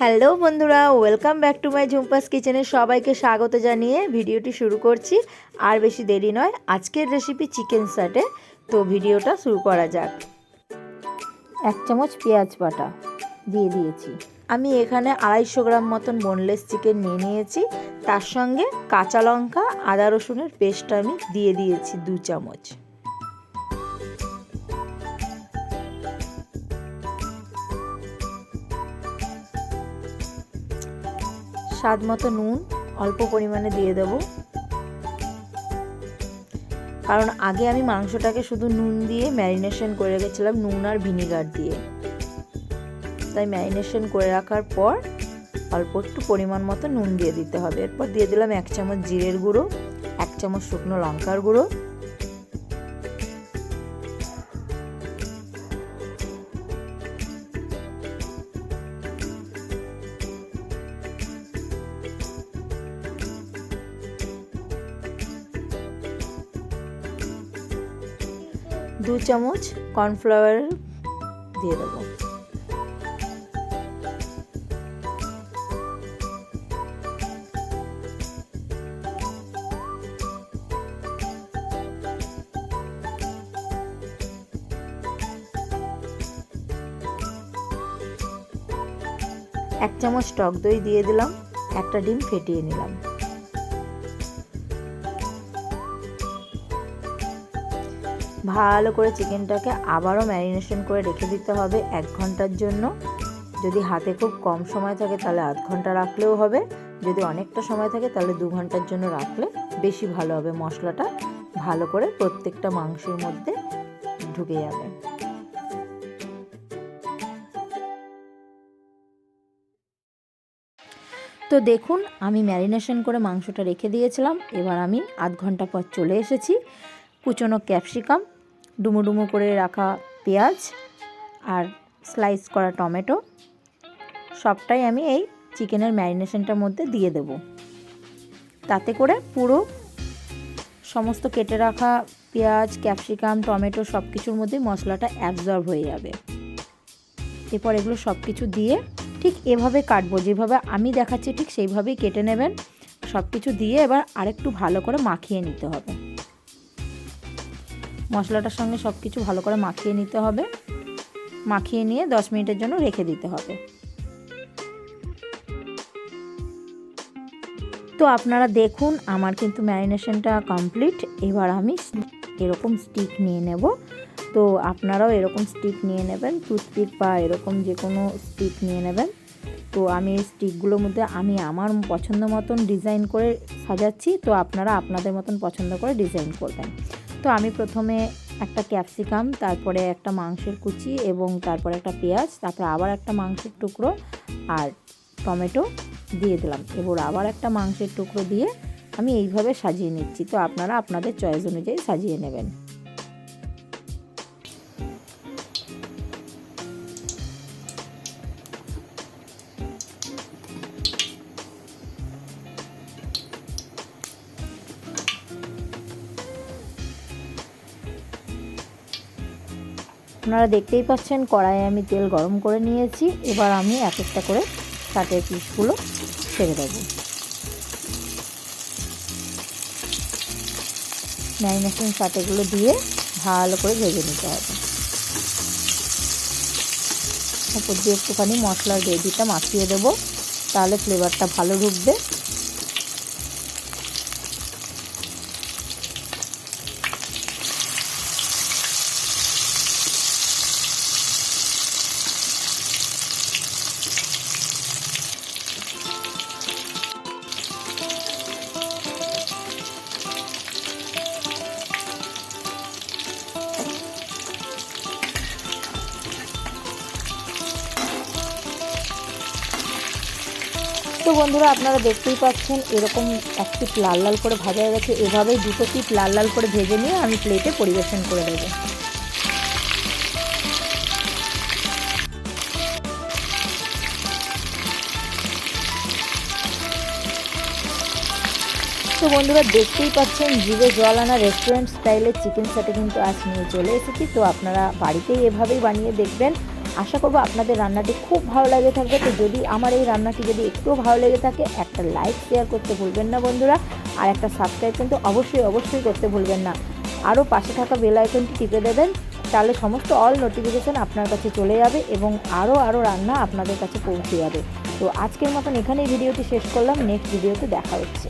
Hello বন্ধুরা, welcome back to my ঝুম্পাস কিচেনে সবাইকে স্বাগত জানিয়ে ভিডিওটি শুরু করছি। আর বেশি দেরি নয়, আজকের রেসিপি চিকেন সাটে। তো ভিডিওটা শুরু করা যাক। 1 চামচ পেঁয়াজ বাটা দিয়ে দিয়েছি। আমি এখানে 250 গ্রাম মতন বোনলেস চিকেন নিয়ে নিয়েছি। তার সঙ্গে কাঁচা লঙ্কা আদা রসুনের পেস্ট আমি দিয়ে দিয়েছি 2 চামচ। স্বাদ মতো নুন অল্প পরিমাণে দিয়ে দেব, কারণ আগে আমি মাংসটাকে শুধু নুন দিয়ে ম্যারিনেশন করে রেখেছিলাম, নুন আর ভিনিগার দিয়ে। তাই ম্যারিনেশন করে রাখার পর অল্প একটু পরিমাণ মতো নুন দিয়ে দিতে হবে। এরপর দিয়ে দিলাম 1 চামচ জিরের গুঁড়ো, 1 চামচ শুকনো লঙ্কার গুঁড়ো, দু চামচ কর্নফ্লাওয়ার দিয়ে দেবো। এক চামচ টক দই দিয়ে দিলাম, একটা ডিম ফেটিয়ে নিলাম। ভালো করে চিকেনটাকে আবারও ম্যারিনেশন করে রেখে দিতে হবে 1 ঘন্টার জন্য। যদি হাতে খুব কম সময় থাকে তাহলে আধ ঘন্টা রাখলেও হবে, যদি অনেকটা সময় থাকে তাহলে 2 ঘন্টার জন্য রাখলে বেশি ভালো হবে। মশলাটা ভালো করে প্রত্যেকটা মাংসের মধ্যে ঢুকে যাবে। তো দেখুন, আমি ম্যারিনেশন করে মাংসটা রেখে দিয়েছিলাম। এবার আমি আধ ঘন্টা পর চলে এসেছি। কুচনো ক্যাপসিকাম, ডুমো ডুমো করে রাখা পেঁয়াজ আর স্লাইস করা টমেটো সবটাই আমি এই চিকেনের ম্যারিনেশনটার মধ্যে দিয়ে দেব। তাতে করে পুরো সমস্ত কেটে রাখা পেঁয়াজ, ক্যাপসিকাম, টমেটো সব কিছুর মধ্যে মশলাটা অ্যাবজর্ব হয়ে যাবে। এরপর এগুলো সব কিছু দিয়ে ঠিক এভাবে কাটবো, যেভাবে আমি দেখাচ্ছি ঠিক সেইভাবেই কেটে নেবেন। সব কিছু দিয়ে এবার আরেকটু ভালো করে মাখিয়ে নিতে হবে। মশলাটার সঙ্গে সব কিছু ভালো করে মাখিয়ে নিতে হবে। মাখিয়ে নিয়ে 10 মিনিটের জন্য রেখে দিতে হবে। তো আপনারা দেখুন, আমার কিন্তু ম্যারিনেশনটা কমপ্লিট। এবার আমি এরকম স্টিক নিয়ে নেব। তো আপনারাও এরকম স্টিক নিয়ে নেবেন, টুথপিক বা এরকম যে কোনো স্টিক নিয়ে নেবেন। তো আমি এই স্টিকগুলোর মধ্যে আমি আমার পছন্দ মতন ডিজাইন করে সাজাচ্ছি। তো আপনারা আপনাদের মতন পছন্দ করে ডিজাইন করবেন। তো আমি প্রথমে একটা ক্যাপসিকাম, তারপরে একটা মাংসের কুচি এবং তারপরে একটা পেঁয়াজ, তারপরে আবার একটা মাংসের টুকরো আর টমেটো দিয়ে দিলাম। এবার আবার একটা মাংসের টুকরো দিয়ে আমি এইভাবে সাজিয়ে নিচ্ছি। তো আপনারা আপনাদের চয়েস অনুযায়ী সাজিয়ে নেবেন। আপনারা দেখতেই পাচ্ছেন কড়াইয়ে আমি তেল গরম করে নিয়েছি। এবার আমি এক একটা করে কাটের পিসগুলো ছেড়ে দেবো। ম্যারিনেশন কাটেগুলো দিয়ে ভালো করে ভেজে নিতে হবে। উপর দিয়ে একটুখানি মশলার গ্রেভিটা মাখিয়ে দেবো, তাহলে ফ্লেভারটা ভালো ঢুকবে। তো বন্ধুরা, আপনারা দেখতেই পাচ্ছেন এরকম এক পিঠ লাল লাল করে ভাজা হয়ে গেছে। এভাবেই 2 পিঠ লাল লাল করে ভেজে নিয়ে আমি প্লেটে পরিবেশন করে দেবো। তো বন্ধুরা, দেখতেই পাচ্ছেন জিভে জল আনা রেস্টুরেন্ট স্টাইলের চিকেন সাটে কিন্তু আজ নিয়ে চলে এসেছি। তো আপনারা বাড়িতেই এভাবেই বানিয়ে দেখবেন, আশা করব আপনাদের রান্নাটি খুব ভালো লাগে থাকবে। তো যদি আমার এই রান্নাটি যদি একটুও ভালো লেগে থাকে, একটা লাইক শেয়ার করতে ভুলবেন না বন্ধুরা, আর একটা সাবস্ক্রাইব কিন্তু অবশ্যই করতে ভুলবেন না। আরও পাশে থাকা বেল আইকনটি টিপে দেবেন, তাহলে সমস্ত অল নোটিফিকেশান আপনার কাছে চলে যাবে এবং আরও রান্না আপনাদের কাছে পৌঁছে যাবে। তো আজকের মতন এখানেই ভিডিওটি শেষ করলাম, নেক্সট ভিডিওতে দেখা হচ্ছে।